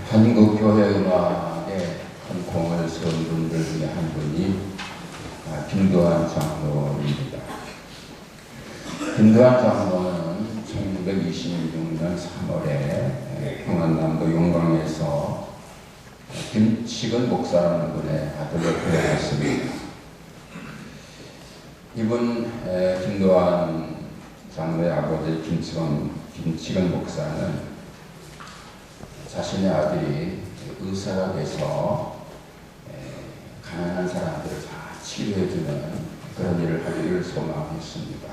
한국 교회 음악에 큰 공을 세운 분들 중에 한 분이 김두한 장로입니다. 김두한 장로는 1926년 3월에 평안남도 용광에서 김치근 목사라는 분의 아들로 태어났습니다. 이분 김두한 장로의 아버지 김치근 목사는 자신의 아들이 의사가 돼서 가난한 사람들을 다 치료해주는 그런 일을 하기를 소망했습니다.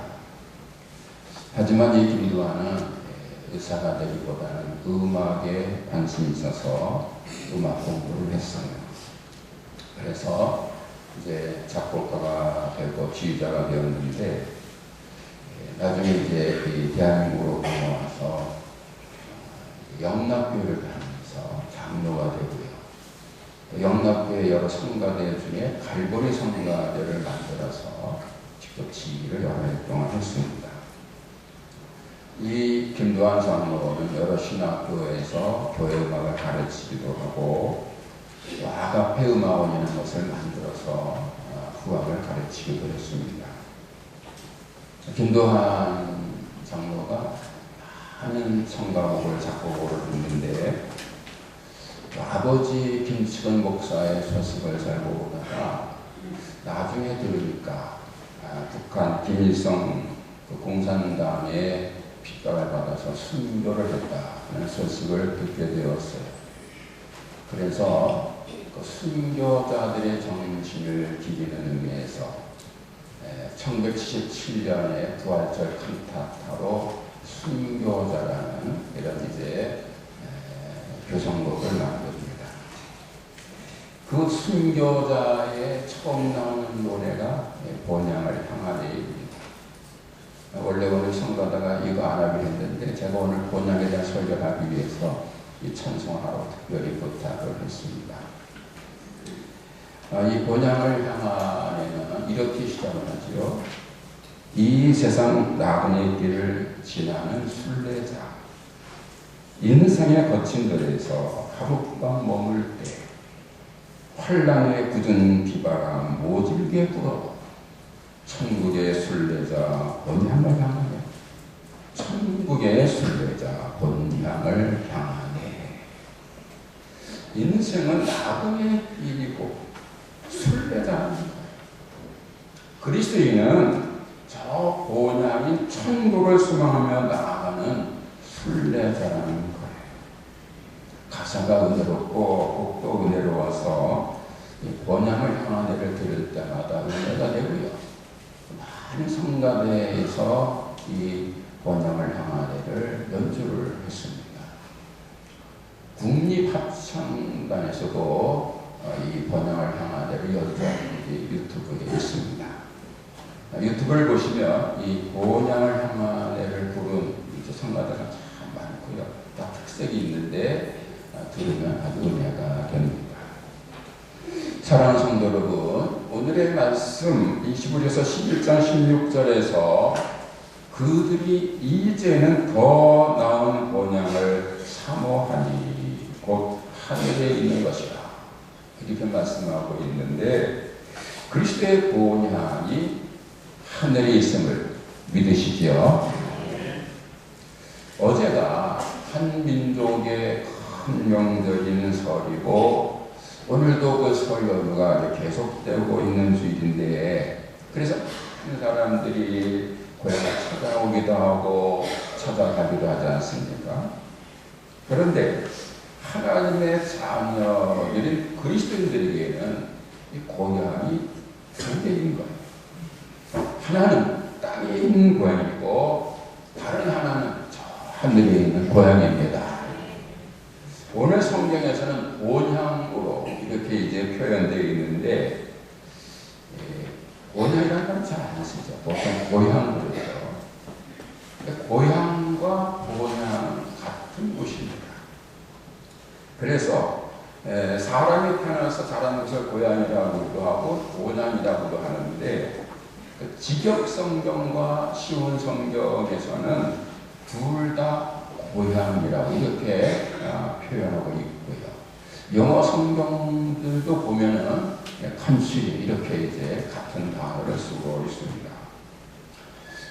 하지만 이 김두한은 의사가 되기보다는 음악에 관심이 있어서 음악 공부를 했어요. 그래서 이제 작곡가가 되고 지휘자가 되었는데 나중에 이제 이 대한민국으로 넘어와서 영락교회를 다니면서 장로가 되고요. 영락교회 여러 성가대 중에 갈보리 성가대를 만들어서 직접 지휘를 여러 해 동안 했습니다. 이 김두한 장로는 여러 신학교에서 교회 음악을 가르치기도 하고 또 아가페 음악원이라는 것을 만들어서 후학을 가르치기도 했습니다. 김두한 장로가 많은 성가곡을 작곡으로 듣는데 아버지 김치근 목사의 소식을 잘 모르다가 나중에 들으니까 북한 김일성 공산당의 핍박을 받아서 순교를 했다는 소식을 듣게 되었어요. 그래서 그 순교자들의 정신을 기리는 의미에서 1977년에 부활절 칸타타로 순교자라는 이런 이제 교성곡을 만듭니다. 그 순교자의 처음 나오는 노래가 본향을 향하리입니다. 원래 오늘 성가다가 이거 안 하기로 했는데 제가 오늘 본향에 대한 설교를 하기 위해서 이 찬송하라고 특별히 부탁을 했습니다. 이 본향을 향하에는 이렇게 시작을 하지요. 이 세상 나그네 길을 지나는 순례자, 인생의 거친 들에서 하룻밤 머물 때 환란의 굳은 비바람 모질게 불어 천국의 순례자 본향을 향하네. 천국의 순례자 본향을 향하네. 인생은 나그네 길이고 순례자는 거예요. 그리스도인은 저 본향인 천국을 소망하며 나아가는 순례자라는 거예요. 가사가 은혜롭고 곡도 은혜로워서 이 본향을 향한 애를 들을 때마다 은혜가 되고요. 많은 성가대에서 이 본향을 향한 애를 연주를 했습니다. 국립합창단에서도 이 본향을 향한 애를 연주한 유튜브에 있습니다. 유튜브를 보시면 이 본향을 향한 애를 부른 성가대가 참 많고요. 다 특색이 있는데 들으면 아주 은혜가 됩니다. 사랑하는 성도 여러분, 오늘의 말씀 21에서 11장 16절에서 그들이 이제는 더 나은 본향을 사모하니 곧 하늘에 있는 것이라 이렇게 말씀하고 있는데 그리스도의 본향이 하늘에 있음을 믿으시지요? 어제가 한 민족의 큰 명절인 설이고 오늘도 그 설 연휴가 계속되고 있는 주일인데 그래서 많은 사람들이 고향을 찾아오기도 하고 찾아가기도 하지 않습니까? 그런데 하나님의 자녀들인 그리스도인들에게는 이 고향이 두 개인 거예요. 하나는 땅에 있는 고향이고 다른 하나는 저 하늘에 있는 고향입니다. 오늘 성경에서는 본향으로 이렇게 이제 표현되어 있는데 본향이라는 건 잘 안 쓰죠. 보통 고향으로 해요. 고향과 본향 같은 곳입니다. 그래서 사람이 태어나서 자란 것을 고향이라고도 하고 본향이라고도 하는데 그 직역 성경과 시온 성경에서는 둘 다 고향이라고 이렇게 표현하고 있고요. 영어 성경들도 보면은 간추리 이렇게 이제 같은 단어를 쓰고 있습니다.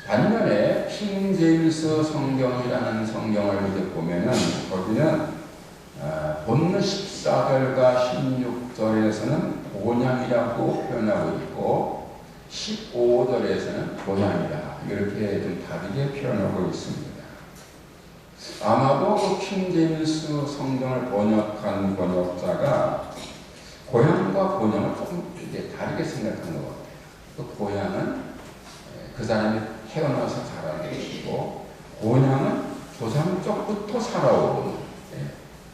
반면에 킹 제임스 성경이라는 성경을 이제 보면은 거기는 본문 14절과 16절에서는 본향이라고 표현하고 있고 15절에서는 고향이라 이렇게 좀 다르게 표현하고 있습니다. 아마도 그 킹 제임스 성경을 번역한 번역자가 고향과 본향을 조금 이제 다르게 생각한 것 같아요. 그 고향은 그 사람이 태어나서 자란 곳이고 본향은 조상 쪽부터 살아온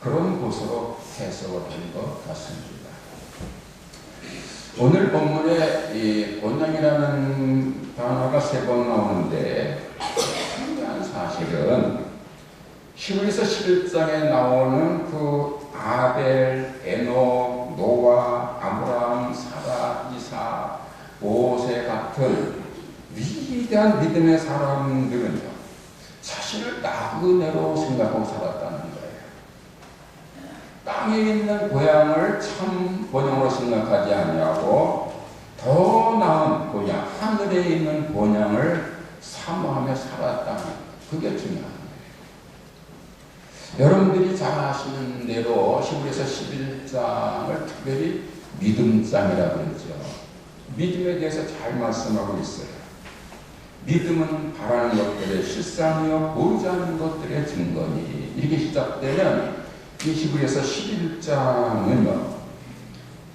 그런 곳으로 해석을 한 것 같습니다. 오늘 본문에 이 본향이라는 단어가 3번 나오는데 중요한 사실은 히브리서 11장에 나오는 그 아벨, 에녹, 노아, 아브라함, 사라, 이사, 모세 같은 위대한 믿음의 사람들은요, 자신을 나그네로 생각하고 살았다는 거예요. 땅에 있는 고향을 참 본향으로 생각하지 아니하고 더 나은 본향, 하늘에 있는 본향을 사모하며 살았다는 거예요. 그게 중요한 거예요. 여러분들이 잘 아시는 대로 히브리서 11장을 특별히 믿음장이라고 그러죠. 믿음에 대해서 잘 말씀하고 있어요. 믿음은 바라는 것들의 실상이요 보이지 않는 것들의 증거니. 이렇게 시작되면 이 히브리서 11장은요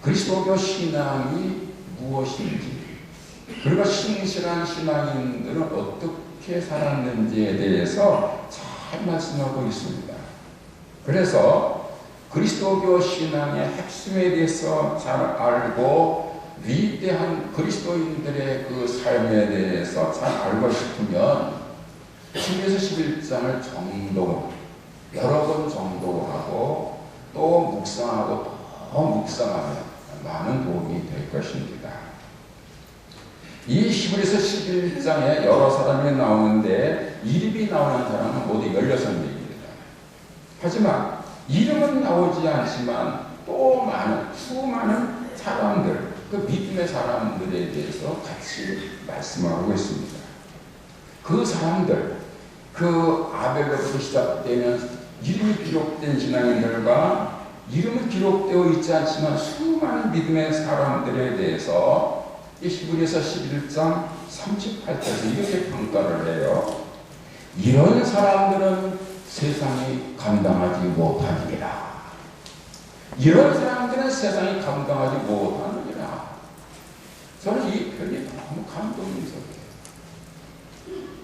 그리스도교 신앙이 무엇인지 그리고 신실한 신앙인들은 어떻게 살았는지에 대해서 잘 말씀하고 있습니다. 그래서 그리스도교 신앙의 핵심에 대해서 잘 알고 위대한 그리스도인들의 그 삶에 대해서 잘 알고 싶으면 히브리서 11장을 여러 번 정독하고 또 묵상하고 더 묵상하면 많은 도움이 될 것입니다. 이 히브리서 11장에 여러 사람이 나오는데 이름이 나오는 사람은 모두 16명입니다. 하지만 이름은 나오지 않지만 또 수많은 사람들, 그 믿음의 사람들에 대해서 같이 말씀하고 있습니다. 그 사람들, 그 아벨로부터 시작되는 이름이 기록된 신앙인들과 이름은 기록되어 있지 않지만 수많은 믿음의 사람들에 대해서 이 히브리서 11장 38절에서 이렇게 평가를 해요. 이런 사람들은 세상이 감당하지 못하느니라. 이런 사람들은 세상이 감당하지 못하느니라. 저는 이 편이 너무 감동적이에요.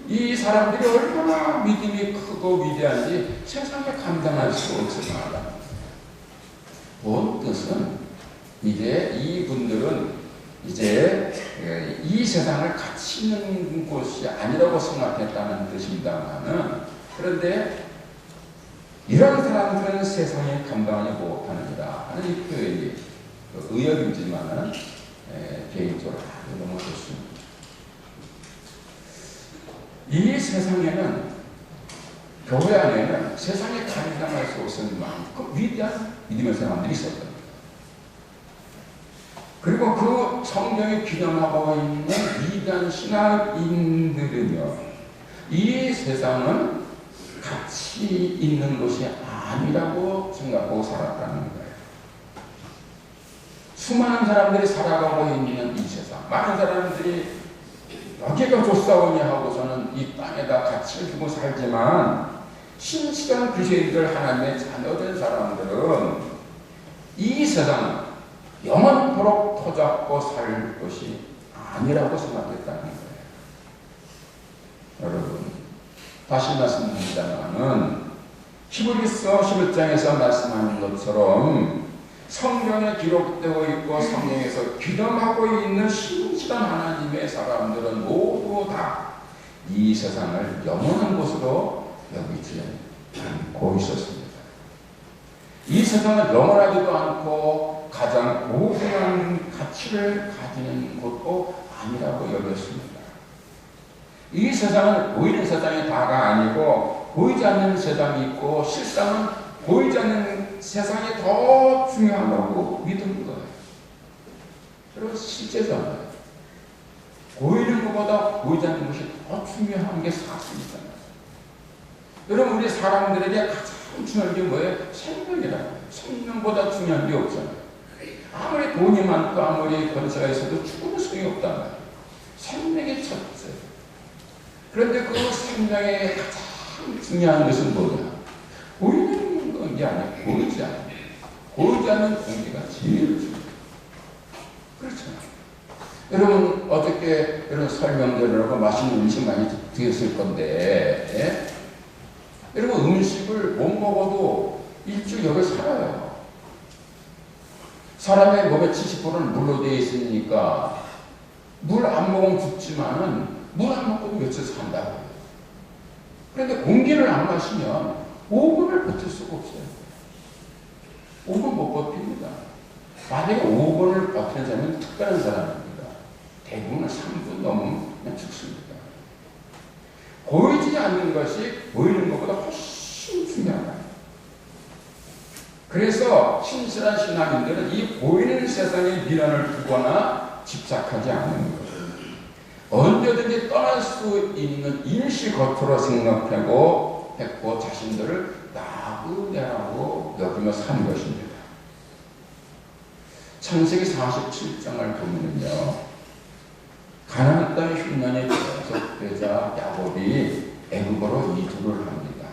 이 사람들이 얼마나 믿음이 크고 위대한지 세상에 감당할 수 없을 만하다. 본 뜻은 이제 이분들은 이제 이 세상을 같이 있는 곳이 아니라고 생각했다는 뜻입니다만은 그런데 이런 사람들은 세상에 감당하지 못하느니라 하는 이 표현이 의역이지만은 개인적으로 너무 좋습니다. 이 세상에는 교회 안에는 세상에 감당할 수 없을 만큼 위대한 믿음의 사람들이 있었다. 그리고 그 성경이 기념하고 있는 위대한 신앙인들은요, 이 세상은 가치 있는 것이 아니라고 생각하고 살았다는 거예요. 수많은 사람들이 살아가고 있는 이 세상, 많은 사람들이 여기가 좋사오니 하고서는 이 땅에다 가치를 두고 살지만 신실한 그리스도인들 하나님의 자녀된 사람들은 이 세상 영원토록 터잡고 살 것이 아니라고 생각했다는 거예요. 여러분, 다시 말씀드립니다만은 히브리서 11장에서 말씀하는 것처럼 성경에 기록되고 있고 성경에서 기념하고 있는 신실한 하나님의 사람들은 모두 다 이 세상을 영원한 곳으로 여기지 않고 있었습니다. 이 세상은 영원하지도 않고 가장 고귀한 가치를 가지는 것도 아니라고 여겼습니다. 이 세상은 보이는 세상이 다가 아니고 보이지 않는 세상이 있고 실상은 보이지 않는 세상이 더 중요하다고 믿은 거예요. 그리고 실제잖아요. 보이는 것보다 보이지 않는 것이 더 중요한 게 사실이잖아요. 여러분, 우리 사람들에게 가장 중요한 게 뭐예요? 생명이라고 해요. 생명보다 중요한 게 없잖아요. 아무리 돈이 많고 아무리 권세가 있어도 죽으면 소용이 없단 말이에요. 생명이 첫째. 그런데 그 생명의 가장 중요한 것은 뭐냐? 보이는 게 아니에요. 보이지 않아요. 보이지 않는 공기가 제일 중요해요. 그렇잖아요. 여러분, 어저께 이런 설명드리려고 맛있는 음식 많이 드셨을 건데, 예? 여러분, 음식을 못 먹어도 일주일 여기 살아요. 사람의 몸의 70%는 물로 되어 있으니까 물 안 먹으면 죽지만은 물 안 먹고도 며칠 산다고 해요. 그런데 공기를 안 마시면 5분을 버틸 수가 없어요. 5분 못 버팁니다. 만약에 5분을 버티는 사람은 특별한 사람입니다. 대부분은 3분 넘으면 그냥 죽습니다. 보이지 않는 것이 보이는 것보다 훨씬 중요하다. 그래서 신실한 신앙인들은 이 보이는 세상에 미련을 두거나 집착하지 않는 거예요. 언제든지 떠날 수 있는 임시 거처로 생각하고 했고 자신들을 나그네라고 여기며 사는 것입니다. 창세기 47장을 보면요, 가나안 땅의 흉년이 계속되자 야곱이 애굽으로 이주를 합니다.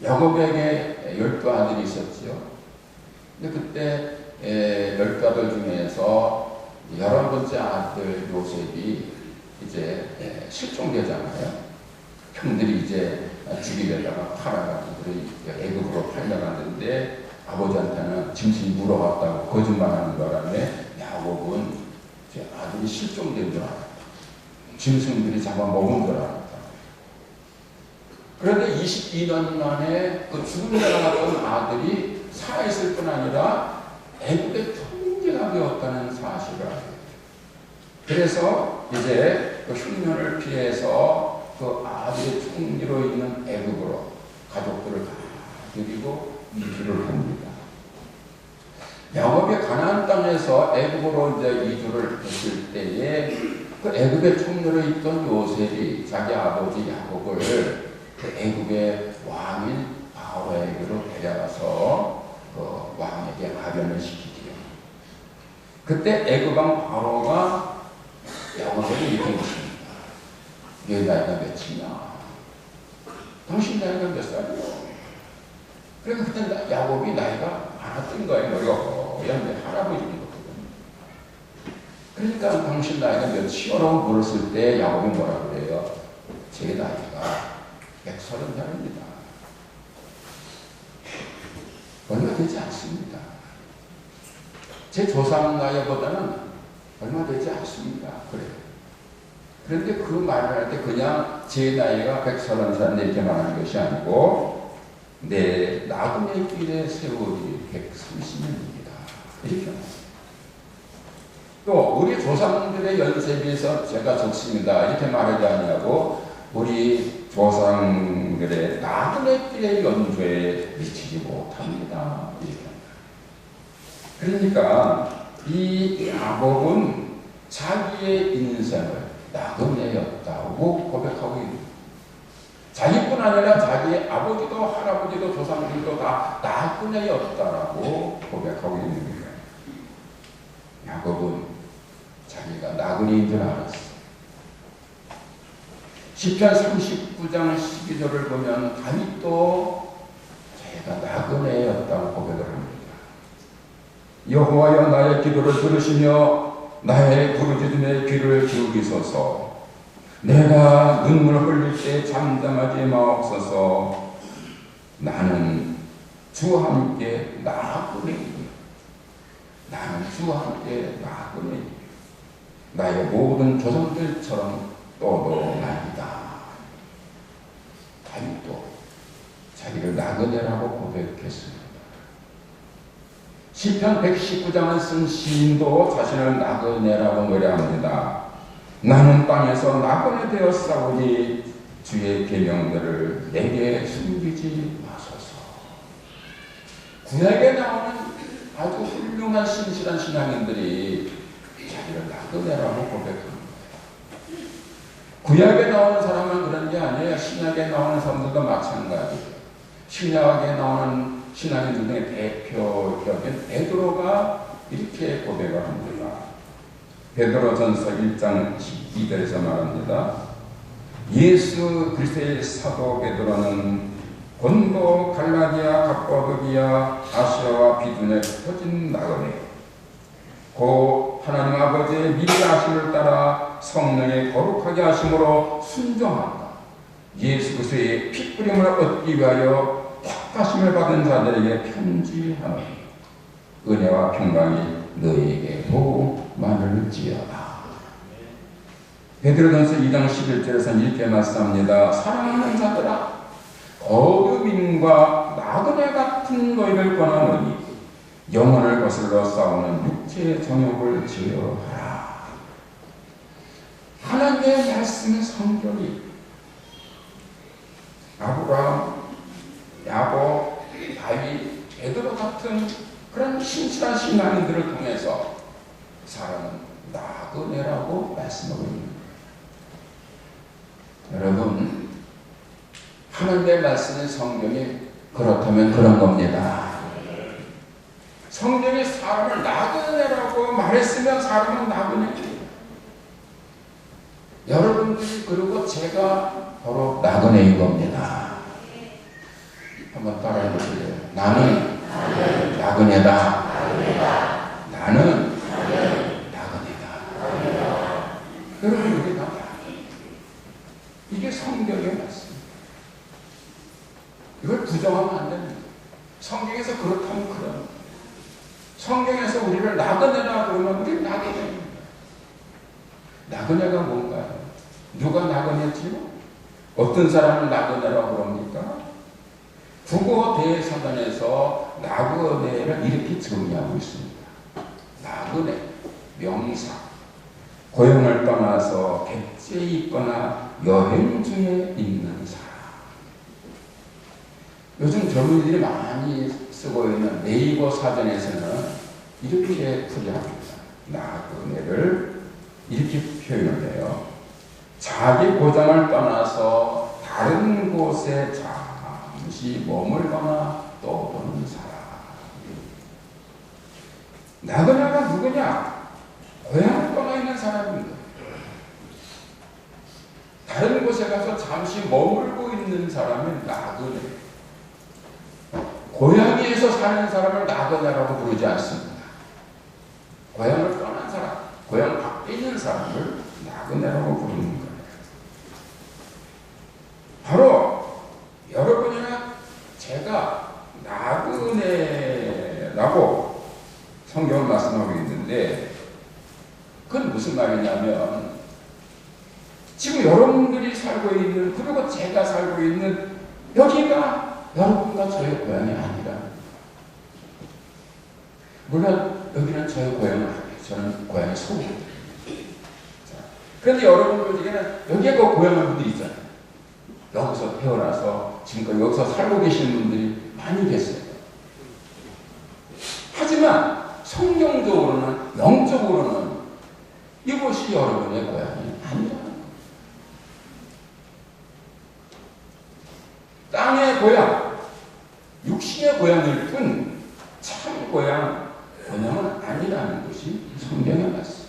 야곱에게 12아들이 있었죠. 근데 그때 12아들 중에서 11번째 아들 요셉이 이제 실종되잖아요. 형들이 이제 죽이려다가 팔아가지고 애굽으로 팔려갔는데 아버지한테는 짐승이 물어갔다고 거짓말하는 바람에 야곱은 아들이 실종된 줄 알았다. 짐승들이 잡아먹은 줄 알았다. 그런데 22년 만에 그 죽은 줄 알았던 아들이 살아있을 뿐 아니라 애굽의 총리가 되었다는 사실을 알아요. 그래서 이제 그 흉년을 피해서 그 아들의 총리로 있는 애굽으로 가족들을 다 데리고 이주를 합니다. 야곱이 가나안 땅에서 애굽으로 이제 이주를 했을 때에 그 애굽의 총리로 있던 요셉이 자기 아버지 야곱을 그 애굽의 왕인 바로에게로 데려가서 그 왕에게 아련을 시키지요. 그때 애굽 왕 바로가 야곱에게 이렇게 묻습니다. 네 나이가 몇이냐? 당신 나이가 몇 살이요? 그래서 그때 야곱이 나이가 많았던 거예요. 머리가 그냥 할아버지 정도거든요. 그러니까 당신 나이가 몇이요라고 물었을 때 야곱이 뭐라 그래요? 제 나이가 130살입니다. 얼마 되지 않습니다. 제 조상 나이보다는 얼마 되지 않습니다. 그래요. 그런데 그 말을 할 때 그냥 제 나이가 130살 이렇게 말하는 것이 아니고 내 나그네 길의 세월이 130년입니다. 이렇게 또 우리 조상들의 연세에 비해서 제가 적습니다. 이렇게 말하지 아니하고 우리 조상들의 나그네 길의 연조에 미치지 못합니다. 이렇게. 그러니까 이 야곱은 자기의 인생을 나그네였다고 고백하고 있는 거예요. 자기뿐 아니라 자기의 아버지도 할아버지도 조상들도 다 나그네였다라고 고백하고 있는 거예요. 야곱은 자기가 나그네인 줄 알았어. 시편 39장 12절을 보면 다윗도 자기가 나그네였다고 고백을 합니다. 여호와여 나의 기도를 들으시며 나의 부르짖음에 귀를 기울이소서. 내가 눈물을 흘릴 때 잠잠하지 마옵소서. 나는 주와 함께 나그네이니 나는 주와 함께 나그네이니 나의 모든 조상들처럼 떠도나이다. 다윗도 자기를 나그네라고 고백했습니다. 시편 119장을 쓴 시인도 자신을 나그네라고 노래합니다. 나는 땅에서 나그네 되어 싸우니 주의 계명들을 내게 숨기지 마소서. 구약에 나오는 아주 훌륭한 신실한 신앙인들이 자기를 나그네라고 고백합니다. 구약에 나오는 사람은 그런 게 아니에요. 신약에 나오는 사람들도 마찬가지예요. 신약에 나오는 신앙인들 중에 대표적인 베드로가 이렇게 고백을 합니다. 베드로전서 1장 12절에서 말합니다. 예수 그리스도의 사도 베드로는 본도, 갈라디아, 갑바도기아, 아시아와 비두냐에 흩어진 나그네, 곧 하나님 아버지의 미리 하심을 따라 성령의 거룩하게 하심으로 순종한다. 예수 그리스도의 핏부림을 얻기 위하여 택하심을 받은 자들에게 편지하노니 은혜와 평강이 너희에게 더 많을지어다. 베드로전서 2장 11절에서는 이렇게 말씀합니다. 사랑하는 자들아, 거듭임과 나그네 같은 너희를 권하노니 영혼을 거슬러 싸우는 육체의 정욕을 제어하라. 하나님의 말씀의 성경이 아브라함, 야곱, 다윗, 베드로 같은 그런 신실한 신앙인들을 통해서 사람은 나그네라고 말씀하고 있습니다. 여러분, 하나님의 말씀의 성경이 그렇다면 그런 겁니다. 성경이 사람을 나그네라고 말했으면 사람은 나그네입니다. 여러분들이 그리고 제가 바로 나그네인 겁니다. 한번 따라해 보세요. 나는 나그네다. 나는 나그네다. 여러분, 이게 다 이게 성경의 말씀. 이걸 부정하면 안 됩니다. 성경에서 그렇다면 그런. 성경에서 우리를 나그네라 그러면 우리 나그네입니다. 나그네가 뭔가요? 누가 나그네지요? 어떤 사람을 나그네라고 그럽니까? 국어 대사전에서 나그네를 이렇게 정의하고 있습니다. 나그네, 명사, 고향을 떠나서 객지에 있거나 여행 중에 있는 사람. 요즘 젊은이들이 많이 쓰고 있는 네이버 사전에서는 이렇게 풀이합니다. 나그네를 이렇게 표현을 해요. 자기 고장을 떠나서 다른 곳에 잠시 머물거나 떠도는 사람. 나그네가 누구냐? 고향을 떠나 있는 사람입니다. 다른 곳에 가서 잠시 머물고 있는 사람이 나그네. 고향에서 사는 사람을 나그네라고 부르지 않습니다. 고향을 떠난 사람, 고향 밖에 있는 사람을 나그네라고 부르는 거예요. 바로 여러분이나 제가 나그네라고 성경을 말씀하고 있는데, 그건 무슨 말이냐면 지금 여러분들이 살고 있는, 그리고 제가 살고 있는 여기가 여러분과 저의 고향이 아니라, 물론 여기는 저의 고향은 아니에요. 저는 고향의 소입니다. 그런데 여러분들에게는 여기에 그 고향의 분들이 있잖아요. 여기서 태어나서 지금까지 여기서 살고 계시는 분들이 많이 계세요. 하지만 성경적으로는, 영적으로는 이곳이 여러분의 고향이 아니라, 땅의 고향, 육신의 고향일 뿐 참 고향은 아니라는 것이 성경의 말씀.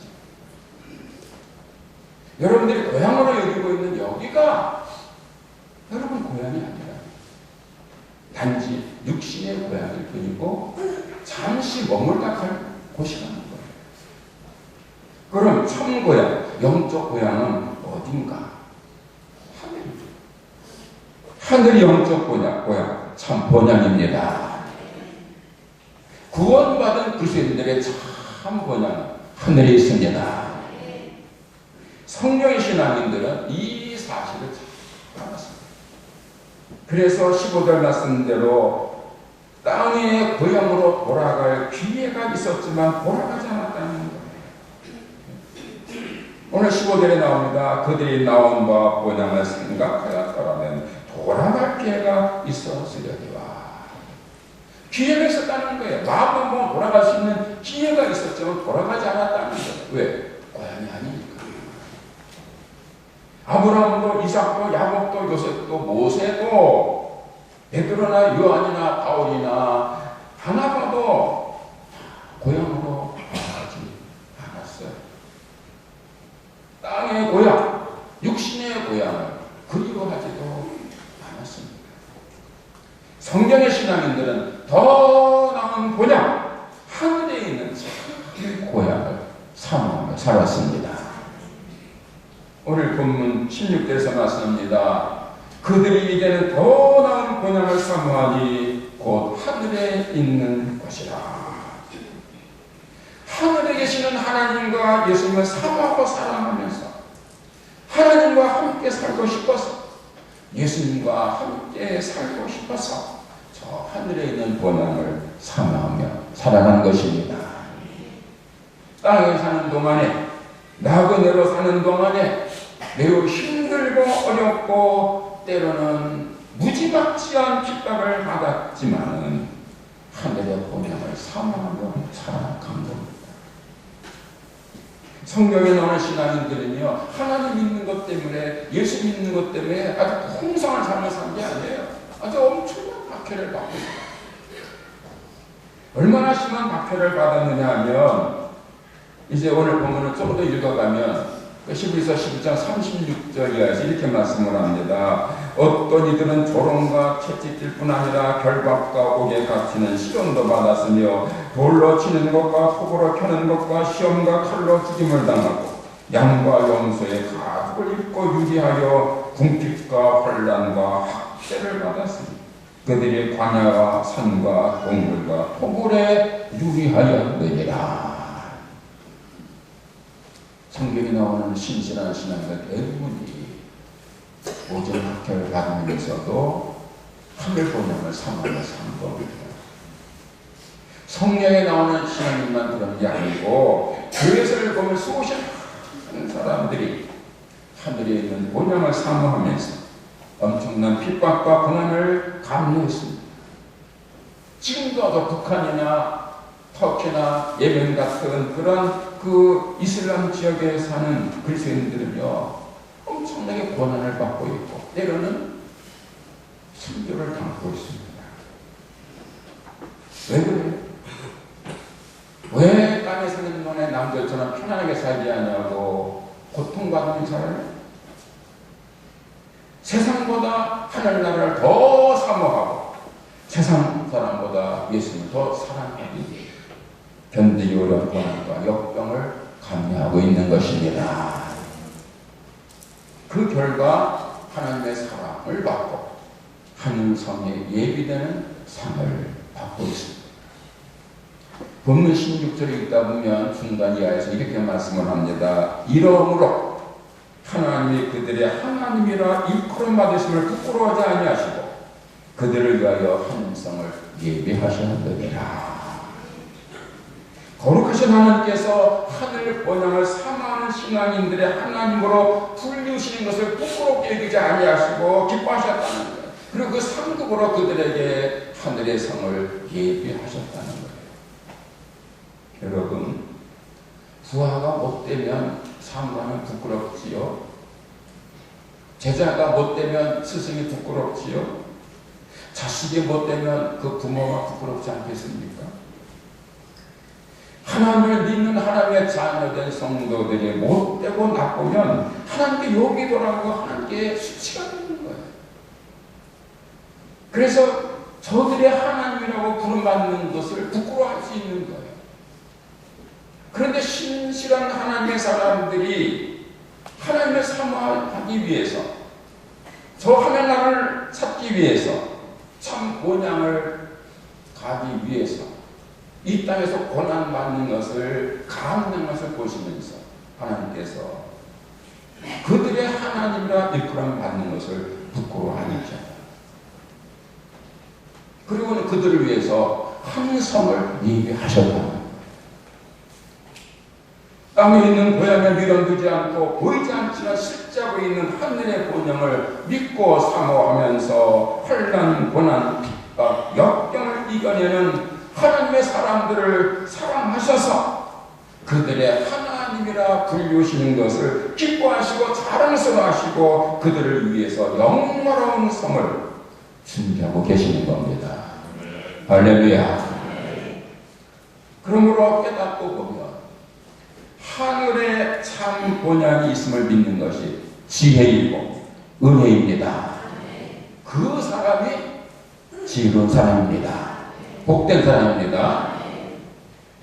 여러분들이 고향으로 여기고 있는 여기가 여러분 고향이 아니라 단지 육신의 고향일 뿐이고 잠시 머물다 갈 곳이라는 거예요. 그럼 참 고향, 영적 고향은 어딘가? 하늘이 영적 고향, 참 본향입니다. 구원받은 그리스도인들의 참 본향은 하늘에 있습니다. 성령의 신앙인들은 이 사실을 잘 알았습니다. 그래서 15절 말씀대로 땅의 고향으로 돌아갈 기회가 있었지만 돌아가지 않았다는 거예요. 오늘 15절에 나옵니다. 그들이 나온 바 본향을 생각하였더라면 돌아갈 기회가 있었으려니와. 기회가 있었 있었다는 거예요. 마음은 돌아갈 수 있는 기회가 있었지만 돌아가지 않았다는 거예요. 왜? 고향이 아니니까. 아브라함도 이삭도 야곱도 요셉도 모세도 베드로나 요한이나 바울이나 하나봐도 고향으로 돌아가지 않았어요. 땅의 고향, 육신의 고향을 그리워하지도 않았습니다. 성경의 신앙인들은 더 나은 고향, 하늘에 있는 참 고향을 사모하며 살았습니다. 오늘 본문 16절에서 말씀합니다. 그들이 이제는 더 나은 고향을 사모하니 곧 하늘에 있는 것이라. 하늘에 계시는 하나님과 예수님을 사모하고 사랑하면서 하나님과 함께 살고 싶어서 예수님과 함께 살고 싶어서 저 하늘에 있는 본향을 사모하며 살아간 것입니다. 땅에 사는 동안에 나그네로 사는 동안에 매우 힘들고 어렵고 때로는 무지막지한 핍박을 받았지만 하늘의 본향을 사모하며 살아간 겁니다. 성경에 나오는 신앙인들은요, 하나님 믿는 것 때문에, 예수 믿는 것 때문에 아주 풍성한 삶을 산 게 아니에요. 아주 엄청난 박해를 받고 있어요. 얼마나 심한 박해를 받았느냐 하면, 이제 오늘 본문을 좀 더 읽어가면, 히브리서 11장 36절 이하에서 이렇게 말씀을 합니다. 어떤 이들은 조롱과 채찍질 뿐 아니라 결박과 옥에 갇히는 시련도 받았으며 돌로 치는 것과 톱으로 켜는 것과 시험과 칼로 죽임을 당하고 양과 염소의 가죽을 입고 유리하여 궁핍과 환난과 학대를 받았으니 그들이 광야와 산과 동물과 토굴에 유리하였느니라. 성경에 나오는 신실한 신앙들 대부분이 오전 학교를 받으면서도 하늘 본향을 사모하며 산 겁니다. 성경에 나오는 신앙인만 그런 게 아니고 교회에서를 보면 수없이 많은 사람들이 하늘에 있는 본향을 사모하면서 엄청난 핍박과 고난을 감내했습니다. 지금도 북한이나 터키나 예멘 같은 그런 그 이슬람 지역에 사는 그리스도인들은요 엄청나게 고난을 받고 있고 때로는 순교를 당하고 있습니다. 왜 그래요? 왜 땅에 사는 동안에 남들처럼 편안하게 살지 않냐고 고통받는 살아요? 세상보다 하늘나라를 더 사모하고 세상 사람보다 예수님을 더 사랑하기 견디기 어려운 고난과 역병을 감내하고 있는 것입니다. 그 결과 하나님의 사랑을 받고 하늘성에 예비되는 상을 받고 있습니다. 본문 16절에 읽다 보면 중간 이하에서 이렇게 말씀을 합니다. 이러므로 하나님이 그들의 하나님이라 일컬음 받으심을 부끄러워하지 아니하시고 그들을 위하여 하늘성을 예비하셨느니라. 거룩하신 하나님께서 하늘 본향을 사모하는 신앙인들의 하나님으로 불리우시는 것을 부끄럽게 여기지 아니하시고 기뻐하셨다는 거예요. 그리고 그 상급으로 그들에게 하늘의 성을 예비하셨다는 거예요. 여러분, 부하가 못되면 사무하면 부끄럽지요. 제자가 못되면 스승이 부끄럽지요. 자식이 못되면 그 부모가 부끄럽지 않겠습니까? 하나님을 믿는 하나님의 자녀된 성도들이 못되고 나쁘면 하나님께 욕이 돌아오고 하나님께 수치가 되는 거예요. 그래서 저들의 하나님이라고 부름받는 것을 부끄러워할 수 있는 거예요. 그런데 신실한 하나님의 사람들이 하나님을 사모하기 위해서 저 하늘나라를 찾기 위해서 참 본향을 가기 위해서 이 땅에서 고난받는 것을 감당하는 것을 보시면서 하나님께서 그들의 하나님이라 일컬음 받는 것을 부끄러워하니까 그리고는 그들을 위해서 한 성을 예비하셨다. 땅에 있는 고향에 밀어두지 않고 보이지 않지만 실제하고 있는 하늘의 본향을 믿고 사모하면서 환난, 고난, 핍박, 역경을 이겨내는 하나님의 사람들을 사랑하셔서 그들의 하나님이라 불리우시는 것을 기뻐하시고 자랑스러워하시고 그들을 위해서 영광스러운 성을 준비하고 계시는 겁니다. 할렐루야. 그러므로 깨닫고 보면 하늘에 참 본향이 있음을 믿는 것이 지혜이고 은혜입니다. 그 사람이 지혜로운 사람입니다. 복된 사람입니다.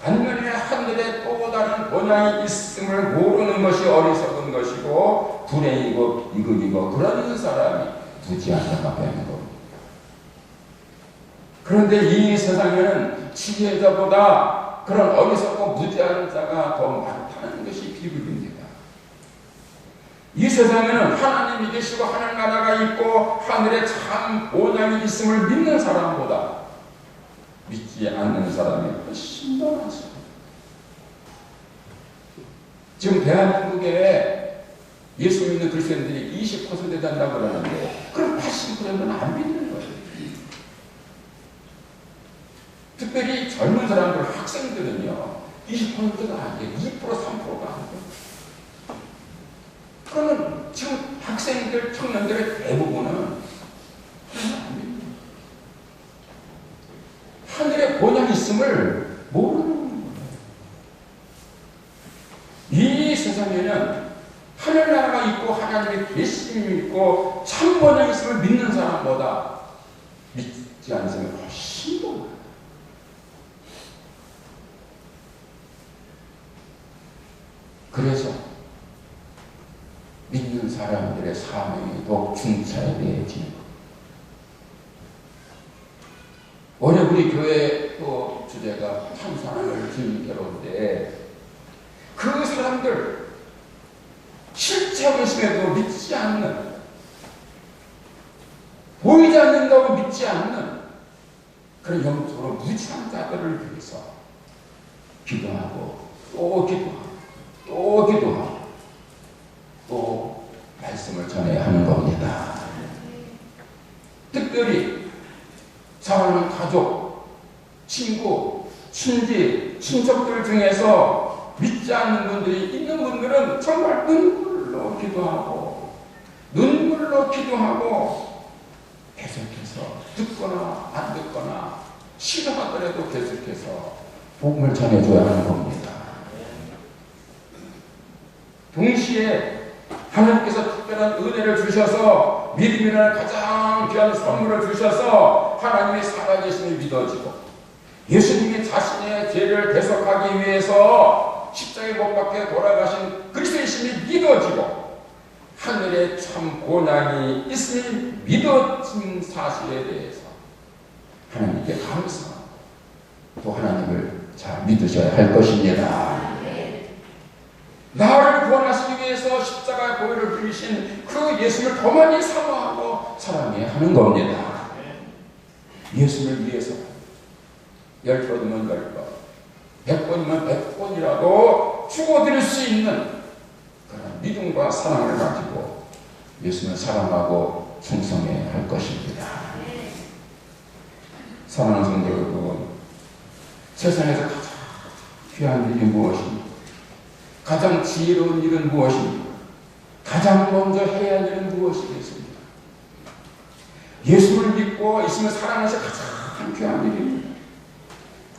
반면에 하늘에 또 다른 본향이 있음을 모르는 것이 어리석은 것이고 불행이고 이극이고 그런 사람이 부지한 자밖에 없는 겁니다. 그런데 이 세상에는 지혜자보다 그런 어리석고 무지한 자가 더 많다는 것이 비극입니다. 이 세상에는 하나님이 계시고 하늘 나라가 있고 하늘에 참 본향이 있음을 믿는 사람보다 믿지 않는 사람이 훨씬 더 많습니다. 지금 대한민국에 예수 믿는 그리스도인들이 20% 된다고 그러는데 그럼 80%는 안 믿는 거예요. 특별히 젊은 사람들, 학생들은요 20%가 아니에요. 2%, 3%가 아니에요. 그러면 지금 학생들, 청년들의 대부분은 안 믿는 거예요. 하늘에 본향이 있음을 모르는 거예요. 이 세상에는 하늘나라가 있고 하나님의 계심이 있고 참 본향이 있음을 믿는 사람보다 믿지 않는 사람이 훨씬 더 많아요. 그래서 믿는 사람들의 사명이 더욱 중차해지는 겁니다. 올해 우리 교회 또 주제가 참 사랑을 주님 괴로운데 그 사람들 실체하고 있음에도 믿지 않는 보이지 않는다고 믿지 않는 그런 영적으로 무지한 자들을 위해서 기도하고 또 기도하고 또 기도하고 또 말씀을 전해야 하는 겁니다. 특별히 사랑하는 가족, 친구, 친지, 친척들 중에서 믿지 않는 분들이 있는 분들은 정말 눈물로 기도하고 계속해서 듣거나 안 듣거나 싫어하더라도 계속해서 복음을 전해줘야 하는 겁니다. 동시에 하나님께서 특별한 은혜를 주셔서 믿음이라는 가장 귀한 선물을 주셔서 하나님의 살아계심이 믿어지고 예수님이 자신의 죄를 대속하기 위해서 십자가에 못 박혀 돌아가신 그리스도이심이 믿어지고 하늘에 참 본향이 있음이 믿어진 사실에 대해서 하나님께 감사하고 또 하나님을 잘 믿으셔야 할 것입니다. 나를 구원하시기 위해서 십자가의 보혈을 흘리신 그 예수를 더 많이 사모하고 사랑해야 하는 겁니다. 예수를 위해서 10번이면 10번, 100번이면 100번이라도 죽어드릴 수 있는 그런 믿음과 사랑을 가지고 예수를 사랑하고 충성해야 할 것입니다. 사랑하는 성도 여러분, 세상에서 가장 귀한 일이 무엇입니까? 가장 지혜로운 일은 무엇입니까? 가장 먼저 해야 할 일은 무엇이겠습니까? 예수를 믿고 예수를 사랑하셔 가장 귀한 일입니다.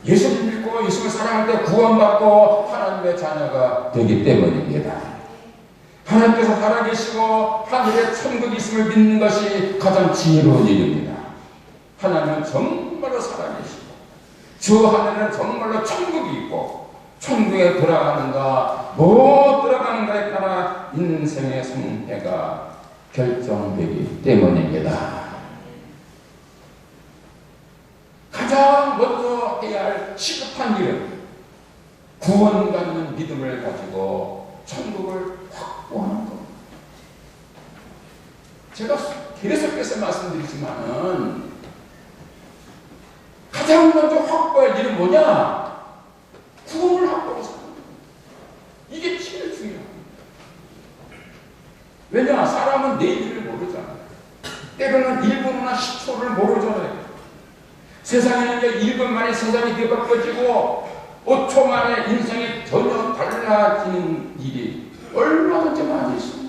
예수를 믿고 예수를 사랑할 때 구원받고 하나님의 자녀가 되기 때문입니다. 하나님께서 살아계시고 하늘에 천국이 있음을 믿는 것이 가장 지혜로운 일입니다. 하나님은 정말로 살아계시고 저 하늘에는 정말로 천국이 있고 천국에 들어가는가 못 들어가는가에 따라 인생의 승패가 결정되기 때문입니다. 가장 먼저 해야 할 시급한 일은 구원받는 믿음을 가지고 천국을 확보하는 겁니다. 제가 계속해서 말씀드리지만은 가장 먼저 확보할 일은 뭐냐? 구원을 확보해서 이게 제일 중요합니다. 왜냐? 사람은 내일을 모르잖아요. 때로는 1분이나 10초를 모르잖아요. 세상에는 이제 1분 만에 세상이 뒤바뀌어지고 5초 만에 인생이 전혀 달라지는 일이 얼마든지 많이 있습니다.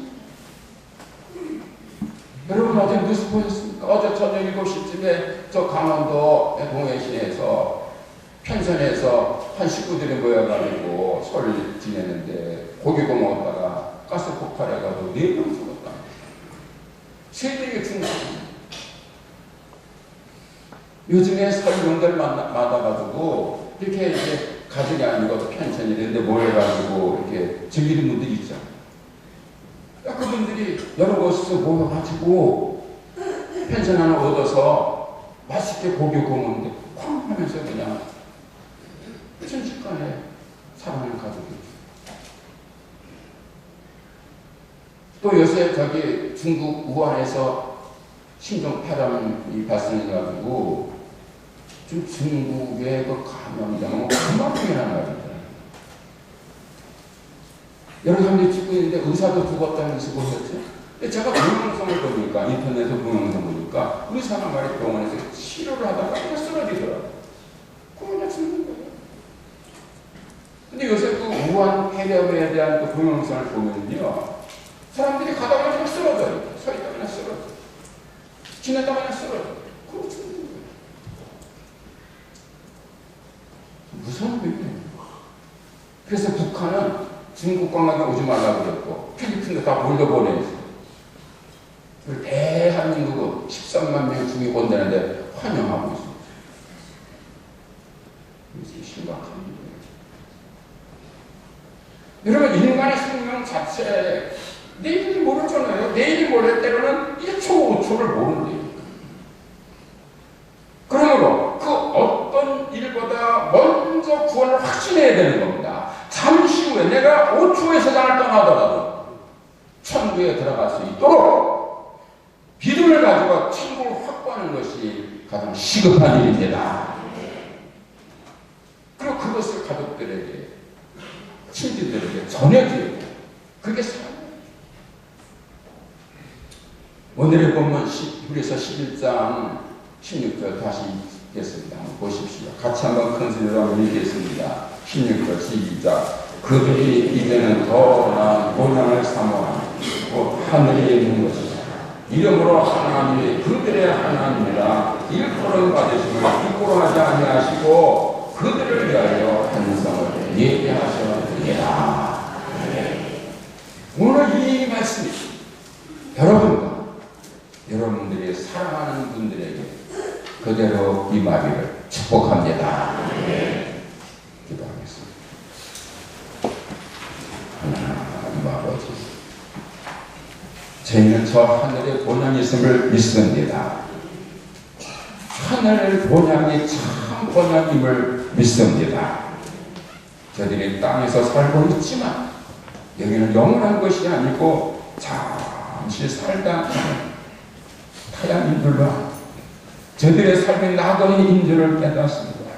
여러분 어제 뉴스 보셨습니까? 어제 저녁 7시쯤에 저 강원도 동해시내에서 펜션에서 한 식구들이 모여가지고 설 지내는데 고기 구워 먹었다가 가스 폭발해가지고 4명 죽었다. 세대에 죽는. 요즘에 설명들 맞아가지고 이렇게 이제 가족이 아니고 펜션이 있는데 모여가지고 이렇게 즐기는 분들이 있죠. 그분들이 여러 곳에서 모여가지고 펜션 하나 얻어서 맛있게 고기 구워 먹는데 쾅 하면서 그냥 순식간에 사랑하는 가족이 있죠. 또 요새 저기 중국 우한에서 신종폐렴이 발생해가지고 좀 중국의 그 감염자는 금방이라는 말이잖아요. 여러 사람들이 죽고 있는데 의사도 죽었다는 거 보셨죠? 제가 동영상을 보니까 인터넷에 동영상 보니까 의사가 말이 병원에서 치료를 하다가 그냥 쓰러지더라고요. 그냥 죽는 거예요. 근데 요새 그 우한 폐렴에 대한 그 동영상을 보면요, 사람들이 가다가 그냥 쓰러져요. 서 있다가 그냥 쓰러져. 지내다가 그냥 쓰러져. 그거 죽는 거예요. 무서운 거예요. 그래서 북한은 중국 관광에 오지 말라고 그랬고 필리핀도 다 몰려보내서 대한민국은 13만 명 중에 온다는데 환영하고 있습니다. 이게 심각한 일이에요. 여러분 인간의 생명 자체 내일이 모르잖아요. 내일이 모를 때로는 1초 5초를 모른대요. 그러므로 그 어떤 일보다 먼저 구원을 확신해야 되는 겁니다. 잠시 후에 내가 5초의 세상을 떠나더라도 천국에 들어갈 수 있도록 믿음을 가지고 천국을 확보하는 것이 가장 시급한 일입니다. 그리고 그것을 가족들에게, 친지들에게 전해줘야 돼요. 그게 삶이에요. 오늘의 본문 히브리서 11장 16절 다시 읽겠습니다. 보십시오. 같이 한번 큰 소리로 한번 읽겠습니다. 16절 시작. 그들이 이제는 더 나은 본향을 사모하니 곧 하늘에 있는 것이다. 이름으로 하나님이 그들의 하나님이라 일컬음 받으심을 부끄러 하지 아니하시고 그들을 위하여 한성을 예배하셨느니라. 오늘 이 말씀이 여러분과 여러분들이 사랑하는 분들에게 그대로 임하기를 축복합니다. 기도하겠습니다. 하나님 아버지, 저희는 저 하늘의 본향이 있음을 믿습니다. 하늘 본향이 참 본향임을 믿습니다. 저희들이 땅에서 살고 있지만 여기는 영원한 것이 아니고 잠시 살다 타향인들과 저들의 삶이 낙원인 줄을 깨닫습니다.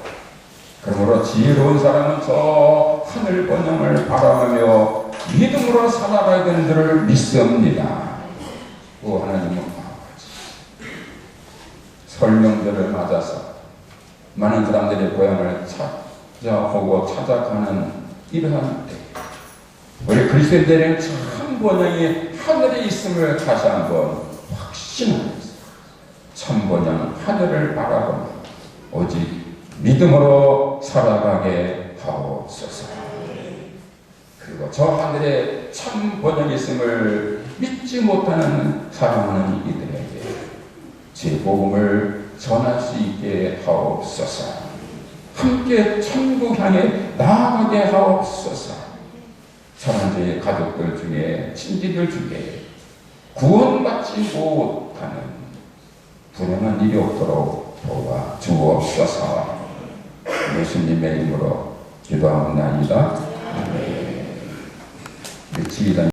그러므로 지혜로운 사람은 저 하늘 번영을 바라보며 믿음으로 살아가야 되는 줄을 믿습니다. 오 하나님은 아버지, 설명들을 맞아서 많은 사람들의 고향을 찾아오고 찾아가는 이러한 때 우리 그리스도인들은 참 번영이 하늘에 있음을 다시 한번 확신합니다. 참 번영 하늘을 바라보며 오직 믿음으로 살아가게 하옵소서. 그리고 저 하늘에 참 번영이 있음을 믿지 못하는 사랑하는 이들에게 제 복음을 전할 수 있게 하옵소서. 함께 천국 향해 나아가게 하옵소서. 사랑하는 가족들 중에 친지들 중에 구원받지 못하는 불행한 일이 없도록 도와 주옵소서. 예수님의 이름으로 기도하옵나이다. 아멘.